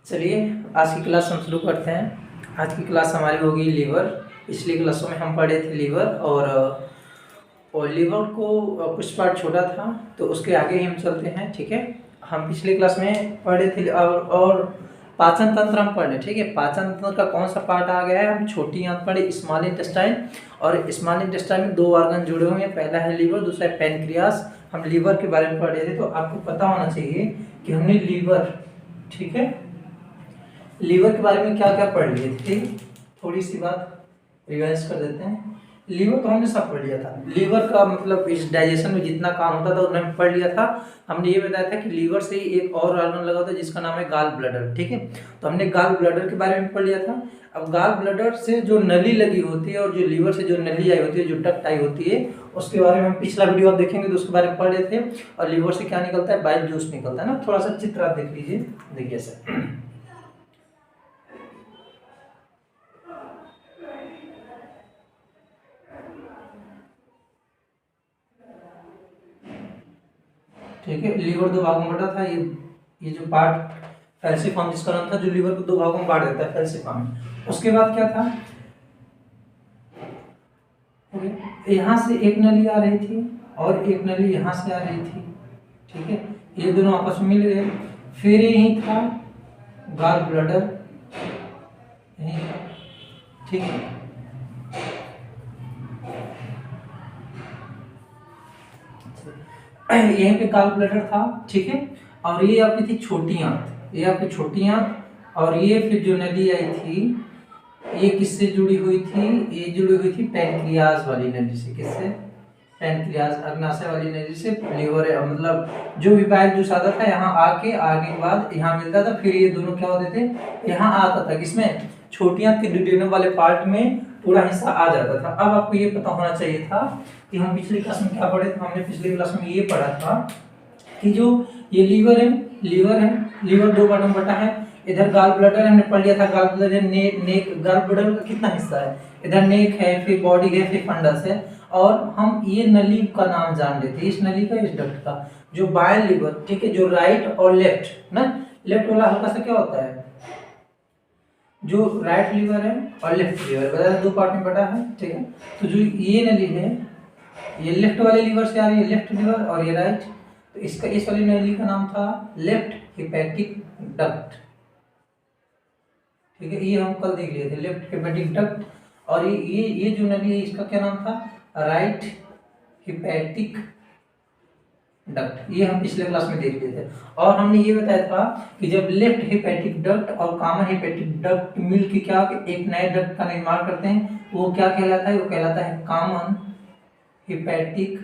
चलिए आज की क्लास हम शुरू करते हैं। आज की क्लास हमारी होगी लीवर। पिछली क्लासों में हम पढ़े थे लीवर और लीवर को कुछ पार्ट छोटा था तो उसके आगे ही हम चलते हैं। ठीक है, हम पिछली क्लास में पढ़े थे और पाचन तंत्र हम पढ़े। ठीक है, पाचन तंत्र का कौन सा पार्ट आ गया है? हम छोटी आंत पढ़े स्मॉल इंटेस्टाइन, और स्मॉल इंटेस्टाइन में दो ऑर्गन जुड़े हुए हैं, पहला है लीवर, दूसरा है पैनक्रियास। हम लीवर के बारे में पढ़ रहे थे तो आपको पता होना चाहिए कि हमने लीवर, ठीक है, लीवर के बारे में क्या क्या पढ़ लिए थे। थोड़ी सी बात रिवाइज कर देते हैं। लीवर तो हमने सब पढ़ लिया था। लीवर का मतलब इस डाइजेशन में जितना काम होता था उतना हमने पढ़ लिया था। हमने ये बताया था कि लीवर से ही एक और ऑर्गन लगा होता है जिसका नाम है गाल ब्लैडर। ठीक है, तो हमने गाल ब्लैडर के बारे में पढ़ लिया था। अब गाल ब्लैडर से जो नली लगी होती है और जो लीवर से जो नली आई होती है, जो डक्ट आई होती है, उसके बारे में हम पिछला वीडियो आप देखेंगे तो उसके बारे में पढ़ रहे थे। और लीवर से क्या निकलता है? बाइल जूस निकलता है ना। थोड़ा सा चित्र आप देख लीजिए, देखिए सर। ठीक है, लीवर दो भागों में बटा था। ये जो पार्ट फैल्सिफॉर्म जिसका नाम था, जो लीवर को दो भागों में बांट देता है, फैल्सिफॉर्म। उसके बाद क्या था? यहाँ से एक नली आ रही थी और एक नली यहाँ से आ रही थी। ठीक है, ये दोनों आपस में मिल गए। फिर यही था गाल ब्लैडर, यही था। ठीक है, यहीं पे गाल ब्लैडर था। ठीक है, और ये आपकी थी छोटी आंत, ये आपकी छोटी आंत। और ये फिर जो नली आई थी ये किससे जुड़ी हुई थी? ये जुड़ी हुई थी पैनक्रियाज वाली नली से। किससे? पैनक्रियाज, अग्नाशय वाली नली से। लीवर मतलब जो भी बाइल जूस आता था यहाँ आगे के बाद यहाँ मिलता था, फिर ये दोनों क्या होते थे? यहाँ आता था। किसमें? छोटी आंत के ड्यूडेनम वाले पार्ट में पूरा हिस्सा आ जाता था। अब आपको ये पता होना चाहिए था कि हम पिछली क्लास में क्या पढ़े थे। हमने पिछली क्लास में ये पढ़ा था कि जो ये लीवर है, लीवर दो पार्टों में बटा है। इधर गाल ब्लैडर हमने पढ़ लिया था। Gall bladder neck, gall bladder का कितना हिस्सा है? इधर नेक है, फिर बॉडी है, फिर फंडस है। और हम ये नली का नाम जान लेते हैं, इस नली का, इस डक्ट का, जो बाइल लीवर। ठीक है, जो राइट और लेफ्ट ना, लेफ्ट वाला हल्का सा क्या होता है? जो राइट लीवर है और लेफ्ट लीवर, बता दो पार्ट में बटा है। ठीक है, तो जो ये नली है ये लेफ्ट वाले लीवर से आ रही है, लेफ्ट लीवर, और ये राइट। तो इसका, इस वाली नली का नाम था लेफ्ट हिपैटिक डक्ट। ठीक है, ये हम कल देख लिए थे, लेफ्ट हिपैटिक डक्ट। और ये जो नली है इसका क्या नाम था? Right hepatic duct. ये हम पिछले क्लास में देख लिए थे। और हमने ये बताया था कि जब लेफ्ट हिपैटिक डक्ट और कॉमन हिपैटिक डक्ट मिलकर क्या एक नए डक्ट का निर्माण करते हैं, वो क्या कहलाता है? वो कहलाता है कॉमन हिपैटिक।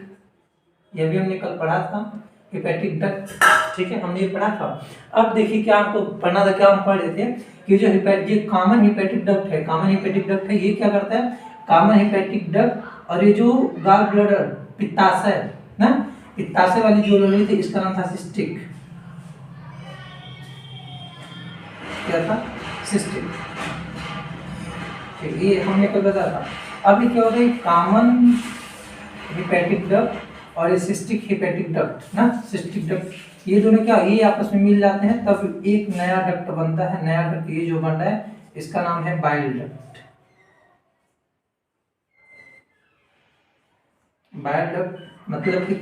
यह भी हमने कल पढ़ा था, हिपैटिक डक्ट। ठीक है, हमने ये पढ़ा था। अब देखिए क्या आपको पढ़ना था, क्या हम पढ़ रहे थे कि जो कॉमन हिपैटिक डक्ट है, कॉमन हिपैटिक डक्ट है, ये क्या करता है? Common hepatic duct. और ये जो गाल ब्लैडर, पित्ताशय ना, पित्ताशय वाली जो नली थी इसका नाम था सिस्टिक। क्या था? सिस्टिक। ठीक, ये हमने कल बताया था। अभी क्या होता है? कॉमन हिपैटिक डक्ट और ये सिस्टिक हिपैटिक डक्ट ना, सिस्टिक डक्ट, ये दोनों क्या, ये आपस में मिल जाते हैं तब एक नया डक्ट बनता है। नया डक्ट ये जो बन रहा है इसका नाम है बाइल डक्ट। बाइल डक्ट मतलब कि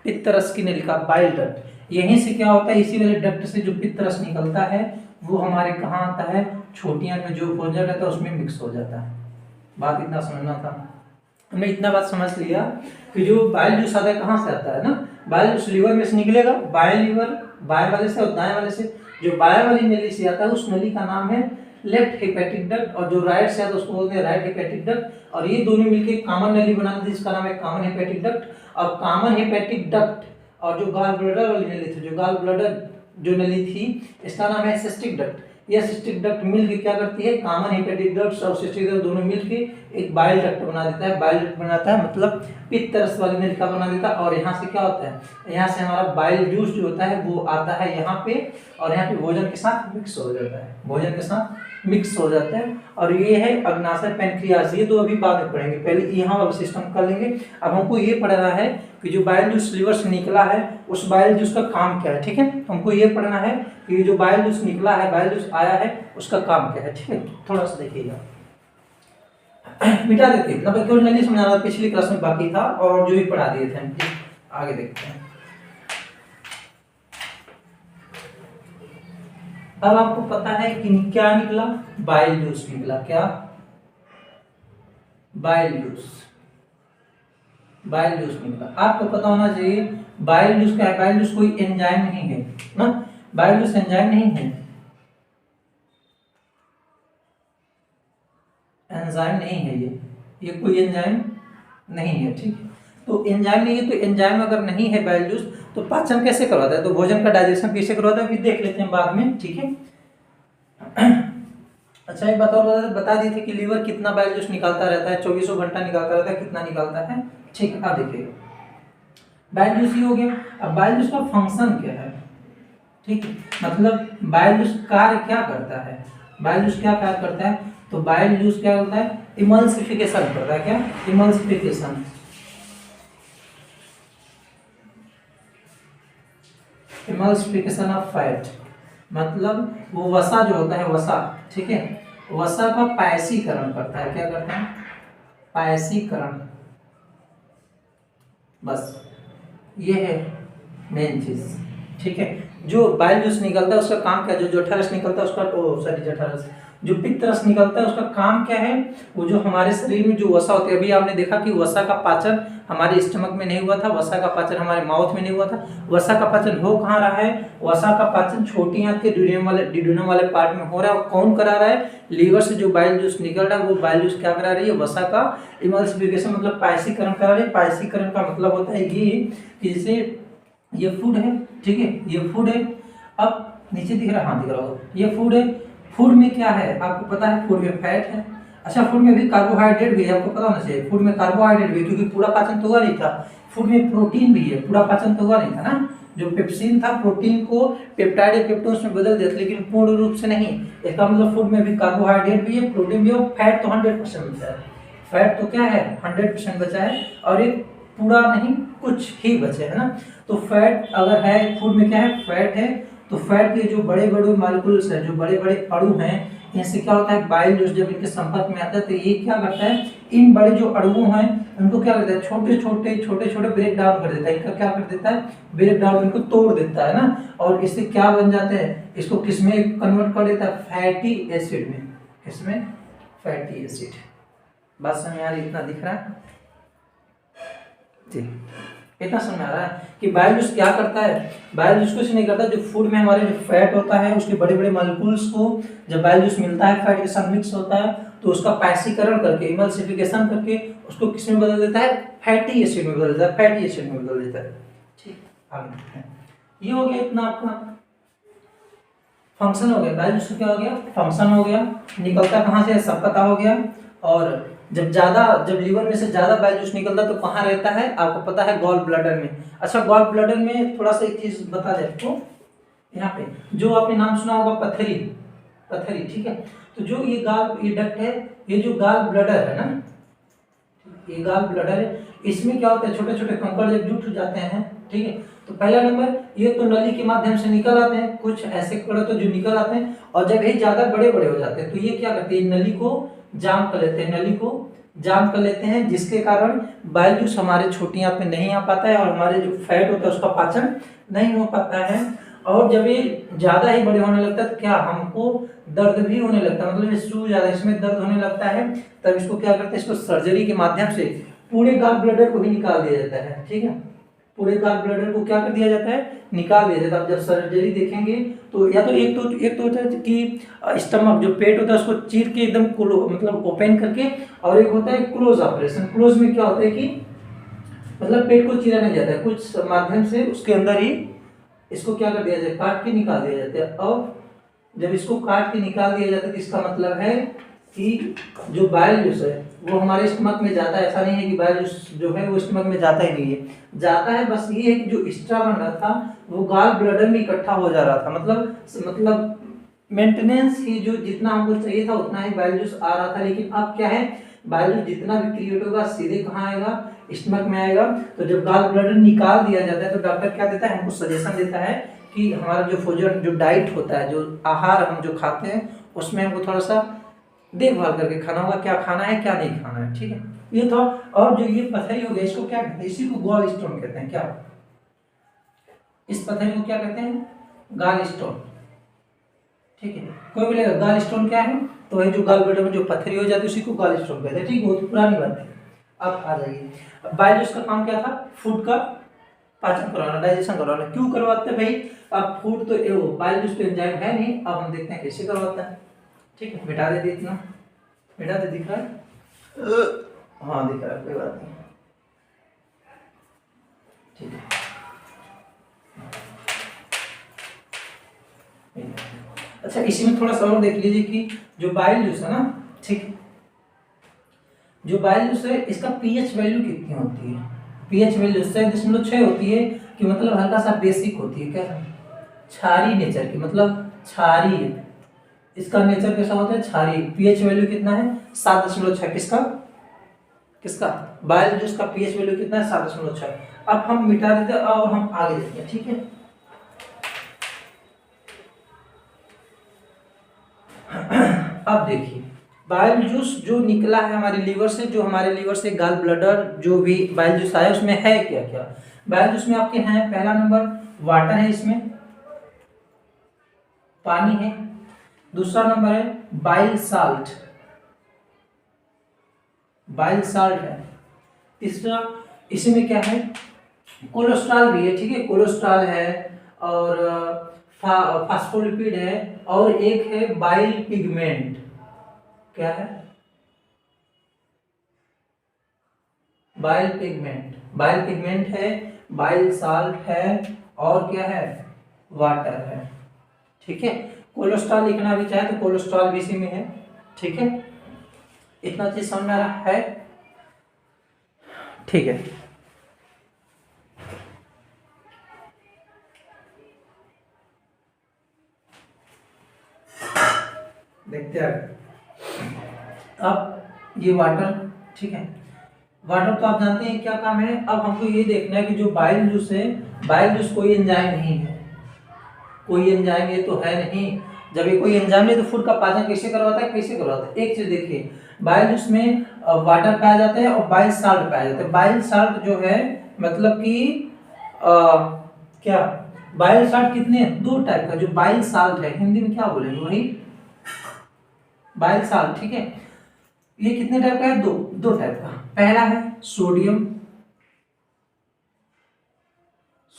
पित्त रस की नलिका, बाइल डक्ट। यहीं से क्या होता है? इसी वाले डक्ट से जो पित्त रस निकलता है वो हमारे कहाँ आता है? छोटी आंत में जो भोजन रहता है उसमें मिक्स हो जाता है। बात इतना समझना था। हमने इतना बात समझ लिया कि जो बाइल जूस आता है कहाँ से आता है ना, बाइल जूस लीवर में से निकलेगा। बाएं लीवर, बाएं वाले से और दाएं वाले से। जो बाएं वाली नली से आता है उस नली का नाम है लेफ्ट हिपैटिक डक्ट, और जो राइट से आता है उसको बोलते हैं राइट हिपैटिक डक्ट। और ये दोनों मिलकर कॉमन नली बनाते हैं जिसका नाम है कॉमन हिपैटिक डक्ट। और कॉमन हिपैटिक डक्ट और जो गाल ब्लैडर वाली नली थी, जो गाल ब्लैडर जो नली थी इसका नाम है सिस्टिक डक्ट। यह सिस्टिक डक्ट मिलकर क्या करती है? कॉमन हिपैटिक डक्ट और सिस्टिक डक्ट दोनों मिलकर एक बाइल डक्ट बना देता है। बाइल डक्ट बनाता है मतलब पित्त रस वाली नलिका बना देता है। और यहाँ से क्या होता है? यहाँ से हमारा बाइल जूस जो होता है वो आता है यहाँ पे, और यहाँ पे भोजन के साथ मिक्स हो जाता है। भोजन के साथ मिक्स हो जाता है। और ये है अग्नाशय पैनक्रियाज, ये तो अभी बाद में पढ़ेंगे, पहले यहाँ वाला सिस्टम कर लेंगे। अब हमको ये पढ़ना है कि जो बाइल जूस लीवर से निकला है उस बाइल जूस का काम क्या है, ठीक है। हमको ये पढ़ना है कि जो बाइल जूस निकला है, बाइल जूस आया है, उसका काम क्या है, ठीक है। थोड़ा सा देखिएगा, मिटा देते मतलब क्यों नहीं समझाना, पिछली क्लास में बाकी था और जो भी पढ़ा दिए थे हम। आगे देखते हैं। अब आपको पता है कि क्या निकला, बाइल जूस निकला। क्या? बाइल जूस, बाइल जूस निकला। आपको पता होना चाहिए बाइल जूस क्या है। बाइल जूस कोई एंजाइम नहीं है ना, बाइल जूस एंजाइम नहीं है, एंजाइम नहीं है, ये कोई एंजाइम नहीं है, ठीक है। तो एंजाइम नहीं है, तो एंजाइम अगर नहीं है बाइल जूस तो पाचन कैसे करवाता है, तो भोजन का डाइजेशन कैसे करवाता है, फिर देख लेते हैं बाद में, ठीक है। अच्छा एक बात और बता दी थी कि लीवर कितना बाइल जूस निकालता रहता है, 24 घंटा निकालता रहता है, कितना निकालता है, ठीक है। अब देखिए बाइल जूस ही हो गया। अब बाइल जूस का फंक्शन क्या है, ठीक है, मतलब बाइल जूस कार्य क्या करता है, बाइल जूस क्या कार्य करता है, तो बाइल जूस क्या होता है, इमल्सिफिकेशन करता है। क्या? इमल्सिफिकेशन, इमल्सिफिकेशन ऑफ फैट, मतलब वो वसा जो होता है, वसा, ठीक है, वसा का पायसीकरण करता है। क्या करता है? पायसीकरण, बस ये है मेन चीज, ठीक है। जो बाइल जूस निकलता है उसका काम क्या है, जो जठरस निकलता है उसका, जठरस, जो पित्त रस निकलता है उसका काम क्या है, वो जो हमारे शरीर में जो वसा होती है, अभी आपने देखा कि वसा का पाचन हमारे स्टमक में नहीं हुआ था, वसा का पाचन हमारे माउथ में नहीं हुआ था। वसा का पाचन हो कहाँ रहा है, वसा का पाचन छोटी आंत के डिड्यूनम वाले पार्ट में हो रहा है। और कौन करा रहा है, लीवर से जो बाइल जूस निकल रहा है वो बाइल जूस क्या करा रही है, वसा का इमल्सिफिकेशन मतलब पायसीकरण करा रही है। पायसीकरण का मतलब होता है ये कि जैसे ये फूड है, ठीक है, ये फूड है, अब नीचे दिख रहा है, हाँ दिख रहा होगा, ये फूड है। फूड में क्या है आपको पता है, फूड में फैट है। अच्छा फूड में भी कार्बोहाइड्रेट भी है, आपको पता होना चाहिए, फूड में कार्बोहाइड्रेट भी, क्योंकि पूरा पाचन तो हुआ नहीं था। फूड में प्रोटीन भी है, पूरा पाचन तो हुआ नहीं था ना, जो पेप्सिन था प्रोटीन को पेप्टाइड या पेप्टोन्स में बदल देता, लेकिन पूर्ण रूप से नहीं। इसका मतलब फूड में भी कार्बोहाइड्रेट भी है, प्रोटीन भी है, फैट तो 100% बचा है। फैट तो क्या है, 100% बचा है, और एक पूरा नहीं कुछ ही बचे है ना। तो फैट अगर है, फूड में क्या है, फैट है, तो फैट के जो बड़े बड़े मॉलिक्यूल्स हैं, जो बड़े बड़े अणु हैं, इनसे क्या होता है, बाइल जूस जब इनके संपर्क में आता है तो ये क्या करता है, इन बड़े जो अणुओं हैं उनको क्या करता है, छोटे छोटे ब्रेक डाउन कर देता है। इनका क्या कर देता है, ब्रेक डाउन, इनको तोड़ देता है ना। और इससे क्या बन जाते हैं, इसको किसमें कन्वर्ट कर देता है, फैटी एसिड में। किसमें? Fatty acid. बात समझ आ रही, इतना दिख रहा है जी, इतना समझ आ रहा है कि बाइल जूस क्या करता है। बाइल जूस कुछ नहीं करता, जो फूड में हमारे जो फैट होता है उसके बड़े बड़े मॉलिक्यूल्स को जब बाइल जूस मिलता है, फैट के साथ मिक्स होता है, तो उसका पायसीकरण करके, इमल्सिफिकेशन करके उसको किस में बदल देता है, फैटी एसिड में बदल देता है, फैटी एसिड में बदल देता है, ठीक। आगे देखते हैं, ये हो गया इतना आपका फंक्शन हो गया। बाइल जूस क्या हो गया, फंक्शन हो गया, निकलता कहाँ से सब पता हो गया। और जब लीवर में से ज्यादा बाइल जूस निकलता है तो कहाँ रहता है, आपको पता है, गॉल ब्लैडर में। अच्छा गॉल ब्लैडर में थोड़ा सा एक चीज बता दे आपको, यहाँ पे जो आपने नाम सुना होगा पथरी, पथरी, ठीक है। तो जो ये डक्ट है, ये जो गॉल ब्लैडर है ना, ये गॉल ब्लैडर है, इसमें क्या होता है, छोटे छोटे कंकड़ जब जुट जाते हैं, ठीक है, तो पहला नंबर ये तो नली के माध्यम से निकल आते हैं, कुछ ऐसे कण तो जो निकल आते हैं, और जब ये ज्यादा बड़े बड़े हो जाते हैं तो ये क्या करते हैं, नली को जाम कर लेते हैं, नली को जाम कर लेते हैं, जिसके कारण बाइल जूस हमारे छोटी आंत में नहीं आ पाता है और हमारे जो फैट होता है उसका पाचन नहीं हो पाता है। और जब ये ज्यादा ही बड़े होने लगता है तो क्या हमको दर्द भी होने लगता है, मतलब ये सूज ज्यादा इसमें दर्द होने लगता है, तब इसको क्या करते हैं, इसको सर्जरी के माध्यम से पूरे गॉल ब्लैडर को ही निकाल दिया जाता है, ठीक है, पूरे गॉल ब्लैडर को क्या कर दिया जाता है, निकाल दिया जाता है। अब जब सर्जरी देखेंगे तो या तो एक तो होता है कि स्टमक जो पेट होता है उसको चीर के एकदम मतलब ओपन करके, और एक होता है क्लोज ऑपरेशन। क्लोज में क्या होता है कि मतलब पेट को चीरा नहीं जाता है, कुछ माध्यम से उसके अंदर ही इसको क्या कर दिया जाए, काट के निकाल दिया जाता है। और जब इसको काट के निकाल दिया जाता है तो इसका मतलब है कि जो बाइल जूस है वो हमारे स्टमक में जाता है। ऐसा नहीं है कि बाइल जूस जो है वो स्टमक में जाता ही नहीं है, जाता है, बस ये है कि जो एक्स्ट्रा बन रहा था वो गॉल ब्लैडर में इकट्ठा हो जा रहा था, मतलब मेंटेनेंस ही जो जितना हमको चाहिए था उतना ही बाइल जूस आ रहा था, लेकिन अब क्या है, बाइल जूस जितना भी क्रिएट होगा सीधे कहाँ आएगा, स्टमक में आएगा। तो जब गॉल ब्लैडर निकाल दिया जाता है तो डॉक्टर क्या देता है, हमको सजेशन देता है कि हमारा जो फूड जो डाइट होता है, जो आहार हम जो खाते हैं उसमें हमको थोड़ा सा देखभाल करके खाना होगा, क्या खाना है क्या नहीं खाना है, ठीक है। ये था। और जो ये पथरी हो गया इसको क्या कहते हैं, इसी को गॉल स्टोन कहते हैं। क्या इस पथरी को क्या कहते हैं, गॉल स्टोन, ठीक है। कोई बोलेगा गॉल स्टोन क्या है, तो ये जो गॉल ब्लैडर में जो पथरी हो जाती है उसी को गॉल स्टोन कहते हैं, ठीक है। बहुत पुरानी बात है। अब आ जाइए, बाइल जूस का काम क्या था, फूड का पाचन करवाना, डाइजेशन करवाना। क्यों करवाते हैं भाई, अब फूड तो वो बाइल जूस तो एंजाइम है नहीं, अब हम देखते हैं कैसे करवाता है, ठीक है। मिटा दे इतना, मिटा दे, दिख रहा है, हाँ दिख रहा है, कोई बात नहीं, ठीक है। अच्छा, इसी में थोड़ा सा और देख लीजिए कि जो बाइल जूस है ना, ठीक है, जो बाइल जूस है इसका पीएच वैल्यू कितनी होती है, पीएच वैल्यू 6.6 होती है, कि मतलब हल्का सा बेसिक होती है, क्या क्षारीय नेचर की, मतलब क्षारीय, इसका नेचर कैसा होता है, क्षारीय। पीएच वैल्यू कितना है, 7.6। किसका, किसका, बाइल जूस का पीएच वैल्यू कितना है, 7.6। अब हम मिटा देते हैं और हम आगे देखते हैं, ठीक है। अब देखिए, बाइल जूस जो निकला है हमारे लीवर से, जो हमारे लीवर से गॉल ब्लैडर जो भी बाइल जूस आया उसमें है क्या क्या, बाइल जूस में आपके हैं, पहला नंबर वाटर है, इसमें पानी है। दूसरा नंबर है बाइल साल्ट, बाइल साल्ट है। तीसरा इसमें क्या है, कोलेस्ट्रॉल भी है, ठीक है, कोलेस्ट्रॉल है, और फास्फोलिपिड है, और एक है बाइल पिगमेंट। क्या है, बाइल पिगमेंट, बाइल पिगमेंट है, बाइल साल्ट है, और क्या है, वाटर है, ठीक है। कोलेस्ट्रॉल लिखना भी चाहे तो कोलेस्ट्रॉल भी इसी में है, ठीक है। इतना चीज समझ में आ रहा है, ठीक है। देखते हैं अब ये वाटर, ठीक है। वाटर तो आप जानते हैं क्या काम है। अब हमको ये देखना है कि जो बाइल जूस है, बाइल जूस कोई एंजाइम नहीं है, कोई एंजाइम ये तो है नहीं। जब ये कोई एंजाइम नहीं तो फूड का पाचन कैसे करवाता है, कैसे करवाता है। एक चीज देखिए, बाइल जूस में वाटर पाया जाता है और बाइल साल्ट पाया जाता है। बाइल साल्ट जो है मतलब कि क्या, बाइल साल्ट कितने, दो टाइप का, जो बाइल साल्ट है हिंदी में क्या बोलेंगे, वही बाइल साल्ट, ठीक है। ये कितने टाइप का है, दो टाइप का। पहला है sodium,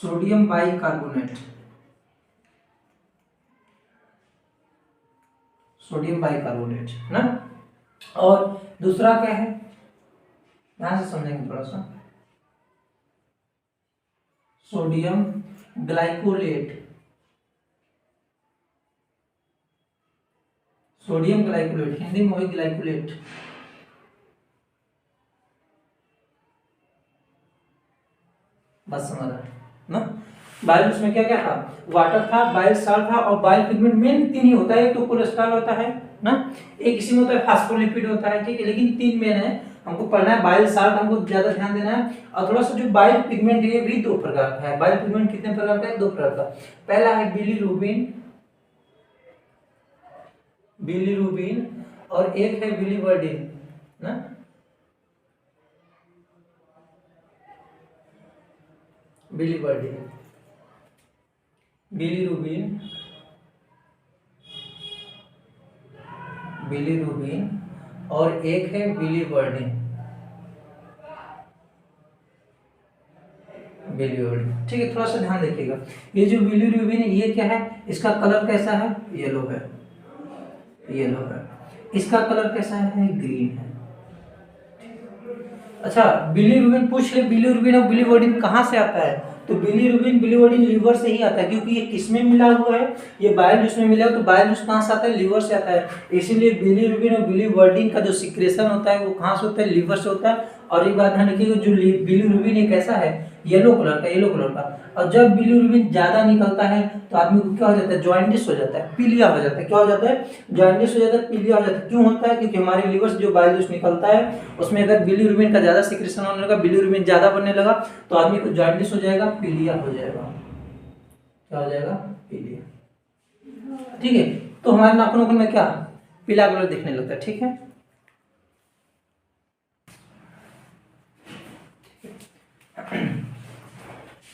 sodium bicarbonate, sodium bicarbonate ना। और दूसरा क्या है, यहां से समझेंगे थोड़ा सा, sodium glycolate, sodium glycolate, Hindi में वही ग्लाइकोलेट। बस समझ रहा है ना। बाइल उसमें क्या क्या था, वाटर था, बाइल साल्ट था, और बाइल पिगमेंट। मेन तीन ही होता है, एक तो कोलेस्ट्रॉल होता है ना, एक इसी में होता है फास्फोलिपिड होता है, ठीक है। लेकिन तीन मेन है, हमको पढ़ना है। बाइल साल्ट हमको ज्यादा ध्यान देना है, और थोड़ा सा जो बाइल पिगमेंट ये भी दो प्रकार का है। बाइल पिगमेंट कितने प्रकार का है, दो प्रकार का। पहला है बिलीरुबिन, बिलीरुबिन, और एक है बिलीवर्डिन ना। बिलीवर्डिन, बिलीरुबिन, बिलीरुबिन, और एक है बिलीवर्डिन, बिलीवर्डिन, ठीक है। थोड़ा सा ध्यान देखिएगा, ये जो बिलीरुबिन है ये क्या है, इसका कलर कैसा है, येलो है, येलो है। इसका कलर कैसा है, ग्रीन है। अच्छा, बिलीरुबिन पूछ ले, बिलीरुबिन और बिलीवर्डिन कहाँ से आता है, तो बिलीरुबिन बिलीवर्डिन लीवर से ही आता है, क्योंकि ये किसमें मिला हुआ है, ये बाइल जूस में मिला है। तो बाइल जूस कहाँ से आता है, लीवर से आता है। इसीलिए बिलीरुबिन और बिलीवर्डिन का जो सिक्रेशन होता है वो कहाँ से होता है, लीवर से होता है। और एक बात ध्यान रखिएगा, जो बिलीरुबिन ये कैसा है, येलो कलर का, येलो कलर का। और जब बिलीरुबिन ज्यादा निकलता है तो आदमी को क्या हो जाता है, जॉइंटिस हो जाता है, पीलिया हो जाता है। क्या हो जाता है, जॉइंटिस हो जाता है, पीलिया हो जाता है। क्यों होता है, क्योंकि हमारे लीवर से जो बाइल जूस निकलता है उसमें अगर बिलीरुबिन का ज्यादा सिक्रेशन होने लगा, बिलीरुबिन ज्यादा बनने लगा तो आदमी को जॉइंटिस हो जाएगा, पीलिया हो जाएगा। क्या हो जाएगा, पीलिया। ठीक है, तो हमारे नाखून में क्या पीला कलर दिखने लगता है। ठीक है,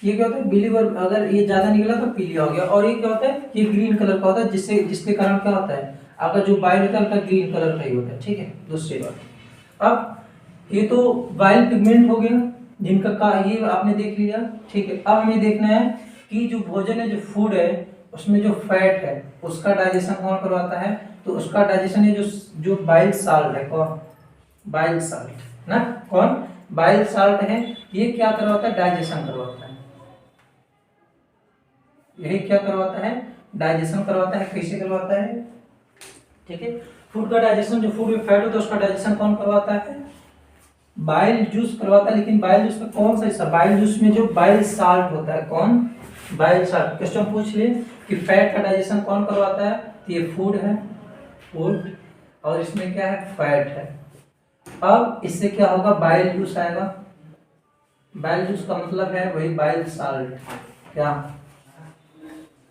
ये क्या होता है, बिलीवर अगर ये ज्यादा निकला तो पीलिया हो गया। और ये क्या होता है, ये ग्रीन कलर का होता है, जिससे जिसके कारण क्या होता है, आपका जो बाइल होता है हल्का ग्रीन कलर का ही होता है। ठीक है, दूसरी बात, अब ये तो बाइल पिगमेंट हो गया जिनका का ये आपने देख लिया। ठीक है, अब हमें देखना है कि जो भोजन है, जो फूड है, उसमें जो फैट है उसका डाइजेशन कौन करवाता है। तो उसका डाइजेशन है जो जो बाइल साल्ट है, कौन, बाइल साल्ट ना, कौन, बाइल साल्ट है। ये क्या करवाता है, डाइजेशन करवाता है। यही क्या करवाता है, डाइजेशन करवाता है। कैसे करवाता है, ठीक है, फूड का डाइजेशन, जो फूड में फैट होता है उसका डाइजेशन कौन करवाता है, बाइल जूस करवाता है। लेकिन बाइल जूस का कौन सा हिस्सा, बाइल जूस में जो बाइल साल्ट होता है, कौन, बाइल साल्ट। क्वेश्चन पूछ ले कि फैट का डाइजेशन कौन करवाता है, तो ये फूड है, फूड, और इसमें क्या है, फैट है। अब इससे क्या होगा, बाइल जूस आएगा। बाइल जूस का मतलब है वही बाइल साल्ट, क्या,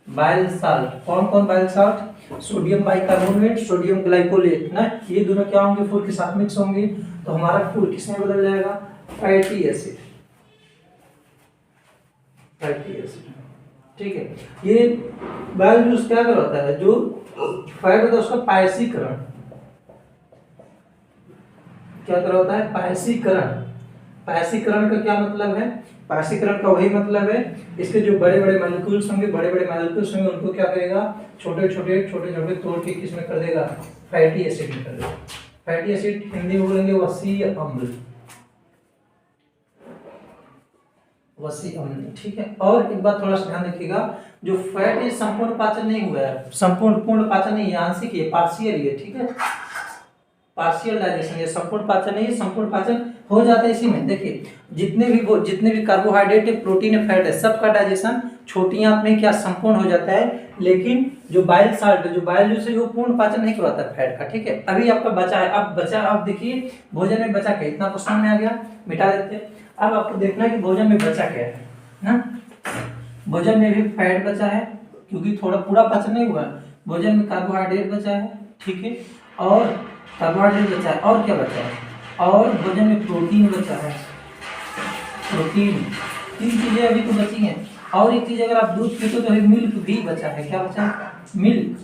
बाइल साल्ट। कौन कौन bile salt, sodium bicarbonate, sodium glycolate ना, ये दोनों क्या होंगे, फूड के साथ मिक्स होंगे तो हमारा फूड किसमें बदल जाएगा, फैटी एसिड, फैटी एसिड। ठीक है, ये बाइल जूस क्या करता है, जो फैट होता है उसका पायसीकरण, क्या करवाता है, पायसीकरण। पायसीकरण का क्या मतलब है, पायसीकरण का वही मतलब है, इसके जो बड़े बड़े मॉलिक्यूल्स होंगे, बड़े बड़े मॉलिक्यूल्स होंगे, उनको क्या करेगा, छोटे छोटे तोड़ के किसमें कर देगा, फैटी एसिड में कर देगा। फैटी एसिड हिंदी में बोलेंगे वसीय अम्ल, वसीय अम्ल। ठीक है, और एक बात थोड़ा सा ध्यान रखिएगा, जो फैट है संपूर्ण पाचन नहीं हुआ है, संपूर्ण पूर्ण पाचन नहीं, आंशिक है, पार्शियल है। ठीक है, पार्शियल डाइजेशन, ये संपूर्ण पाचन नहीं है, संपूर्ण पाचन हो जाता है इसी में। देखिए जितने भी कार्बोहाइड्रेट है, प्रोटीन है, फैट है, सबका डाइजेशन छोटी आंत में क्या संपूर्ण हो जाता है। लेकिन जो बाइल साल्ट है, जो बाइल जूस है, वो पूर्ण पाचन नहीं करवाता है फैट का। ठीक है, अभी आपका बचा है, अब बचा, अब देखिए भोजन में बचा क्या, इतना क्वेश्चन में आ गया, मिटा देते हैं। अब आपको देखना है कि भोजन में बचा क्या है ना, भोजन में भी फैट बचा है क्योंकि थोड़ा पूरा पाचन नहीं हुआ, भोजन में कार्बोहाइड्रेट बचा है। ठीक है, और कार्बोहाइड्रेट बचा है, और क्या बचा है, और भोजन में प्रोटीन बचा है, प्रोटीन। तीन चीजें अभी तो बची हैं। और एक चीज, अगर आप दूध पीते हो तो अभी मिल्क भी बचा है। क्या बचा है, मिल्क।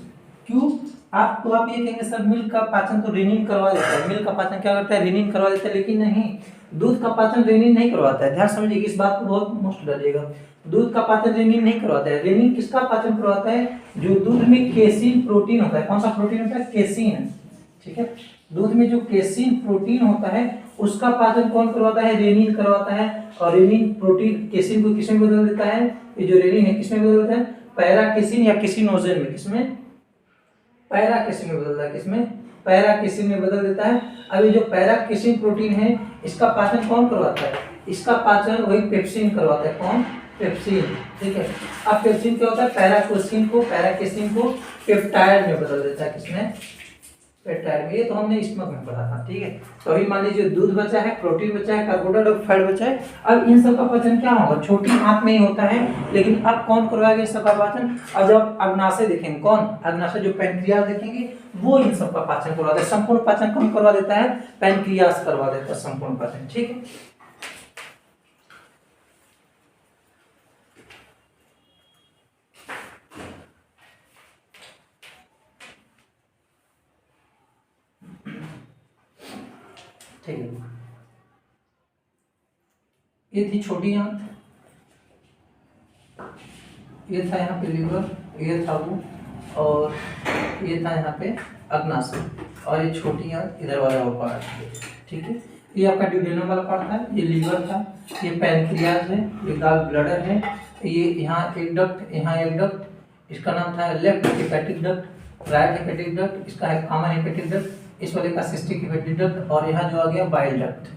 क्यों, आप तो आप ये कहेंगे सर मिल्क का पाचन तो रेनिन करवा देता है, मिल्क का पाचन क्या करता है, रेनिन करवा देता है। लेकिन नहीं, दूध का पाचन रेनिन नहीं करवाता है। ध्यान समझिए, इस बात को बहुत मोस्ट डालिएगा, दूध का पाचन रेनिन नहीं करवाता है। रेनिन किसका पाचन करवाता है, जो दूध में केसिन प्रोटीन होता है। कौन सा प्रोटीन होता है, केसिन। ठीक है, दूध में जो केसिन प्रोटीन होता है उसका पाचन कौन करवाता है, रेनिन करवाता है। और रेनिन प्रोटीन केसिन को किसमें बदल देता है, ये जो रेनिन है किसमें बदल देता है, पैराकेसिन या केसिनोजन में, किसमें, पैराकेसिन में बदलता है, किसमें, पैराकेसिन में बदल देता है। अब ये जो पैराकेसिन प्रोटीन है इसका पाचन कौन करवाता है, इसका पाचन वही पेप्सिन करवाता है। कौन, पेप्सिन। ठीक है, अब पेप्सिन क्या होता है, पैराकेसिन को पेप्टाइड में बदल देता है, किसमें, पेप्टाइड में। ये तो हमने स्टमक में पढ़ा था। ठीक है, तो अभी मान लीजिए दूध बचा है, प्रोटीन बचा है, कार्बोहाइड्रेट और फैट बचा है। अब इन सब का पाचन क्या होगा, छोटी आंत में ही होता है। लेकिन अब कौन करवाएगा इस सब का पाचन, अब जब अग्नाशय देखेंगे, कौन, अग्नाशय, जो पैंक्रियास देखेंगे वो इन सब का पाचन करवाता है। संपूर्ण पाचन कौन करवा देता है, पैंक्रियास करवा देता है संपूर्ण पाचन। ठीक है, ठीक है, ये थी छोटी आंत, ये था यहाँ पे लीवर, ये था वो, और ये था यहाँ पे अग्नाशय, और ये छोटी आंत इधर वाला वो पार्ट। ठीक है, ये आपका ड्यूडेनम वाला पार्ट था, ये लीवर था, ये पैंक्रियाज है, ये गाल ब्लडर है, ये यहाँ एक डक्ट, यहाँ एक डक्ट, इसका नाम था left hepatic duct, right hepatic duct, इसका है कॉमन हेपेटिक डक्ट, इस वाले का सिस्टिक हेपेटिक डक्ट, और यहाँ जो आ गया बाइल डक्ट।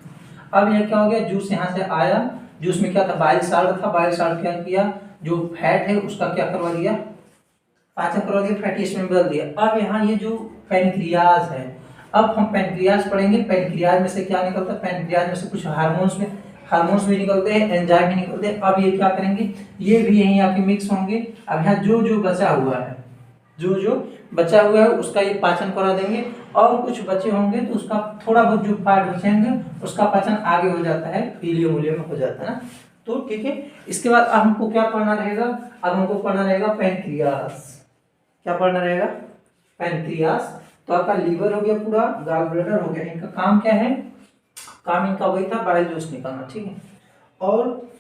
अब यह क्या हो गया, जूस यहाँ से आया, जो उसमें क्या था, बाइल साल्ट था, बाइल साल्ट क्या किया, जो फैट है उसका क्या करवा दिया, पाचन करवा दिया, फैटी एसिड में बदल दिया। अब यहाँ ये जो पैनक्रियाज है, अब हम पैनक्रियाज पढ़ेंगे। पैनक्रियाज में से क्या निकलता है, पैनक्रियाज में से कुछ हार्मोन्स भी निकलते हैं, एंजाइम भी निकलते हैं। अब ये क्या करेंगे, ये भी यहीं आके मिक्स होंगे। अब यहाँ जो जो बचा हुआ है, जो जो बचा हुआ है उसका ये पाचन करा देंगे, और कुछ बचे होंगे तो उसका थोड़ा बहुत जो पार्ट बचेंगे उसका पाचन आगे हो जाता है, इलियम उलियम में हो जाता है ना। तो ठीक है, इसके बाद अब हमको क्या पढ़ना रहेगा, अब हमको पढ़ना रहेगा पैनक्रियास। क्या पढ़ना रहेगा, पैनक्रियास। तो आपका लीवर हो गया, पूरा गॉल ब्लैडर हो गया। इनका काम क्या है, काम इनका वही था, बाइल जूस निकालना, ठीक है। और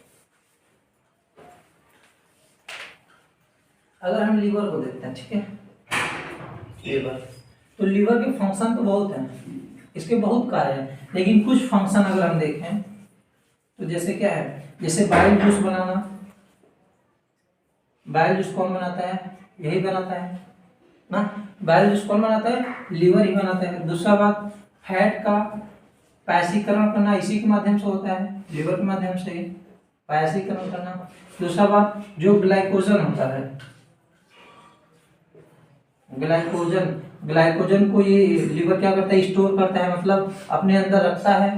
अगर हम लीवर को देखते हैं, ठीक है, लीवर, तो लीवर के फंक्शन तो बहुत हैं, इसके बहुत कार्य हैं, लेकिन कुछ फंक्शन अगर हम देखें तो जैसे क्या है, जैसे बाइल जूस बनाना। बाइल जूस कौन बनाता है, यही बनाता है ना। बाइल जूस कौन बनाता है, लीवर ही बनाता है। दूसरा बात, फैट का पायसीकरण करना इसी के माध्यम से होता है, लीवर के माध्यम से पायसीकरण करना। दूसरा बात, जो ग्लाइकोजन होता है, ग्लाइकोजन को ये लीवर क्या करता है, स्टोर करता है, मतलब अपने अंदर रखता है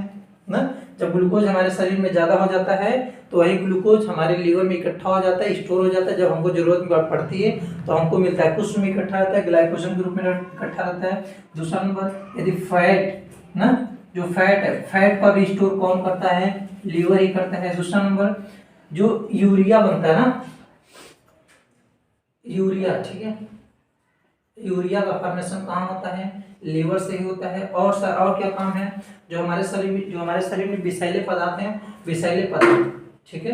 ना। जब ग्लूकोज हमारे शरीर में ज्यादा हो जाता है तो वही ग्लूकोज हमारे लीवर में इकट्ठा हो जाता है, स्टोर हो जाता है। जब हमको जरूरत पड़ती है तो हमको मिलता है, कुछ में इकट्ठा रहता है, ग्लाइकोजन के रूप में इकट्ठा रहता है। दूसरा नंबर, यदि फैट ना, जो फैट है, फैट का भी स्टोर कौन करता है, लीवर ही करता है। दूसरा नंबर, जो यूरिया बनता है ना, यूरिया, ठीक है, यूरिया का फॉर्मेशन कहाँ होता है, लीवर से ही होता है। और क्या काम है, जो हमारे शरीर में विषैले पदार्थ हैं, विषैले पदार्थ, ठीक है,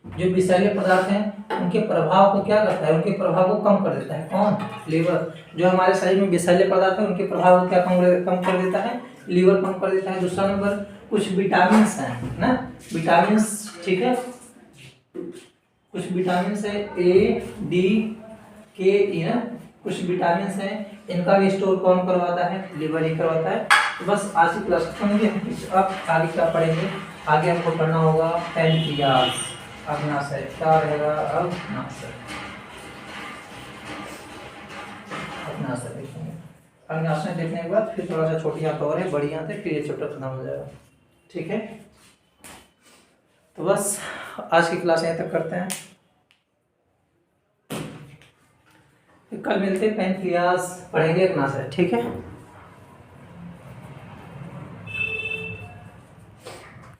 जो विषैले पदार्थ हैं उनके प्रभाव को क्या करता है, उनके प्रभाव को कम कर देता है, कौन, लीवर। जो हमारे शरीर में विषैले पदार्थ है उनके प्रभाव को क्या कम कर देता है, लीवर कम कर देता है। दूसरा नंबर, कुछ विटामिन है ना, विटामिन, ठीक है, कुछ विटामिन है, ए डी के ई ना, कुछ विटामिन हैं, इनका भी स्टोर कौन करवाता है, लीवर ही करवाता है। तो बस आज की क्लास समझिए। अब आगे क्या पढ़ेंगे, आगे हमको पढ़ना होगा पैनक्रियास, अग्नाशय, क्या रहेगा, अग्नाशय, अग्नाशय देखेंगे। अग्नाशय देखने के बाद फिर थोड़ा सा छोटी आंत और है, बड़ी आंत है, फिर ये चैप्टर खत्म हो जाएगा, ठीक है। तो बस आज की क्लास यहीं तक करते हैं, कल मिलते हैं, पैनक्रियास पढ़ेंगे, अग्नाशय, ठीक है।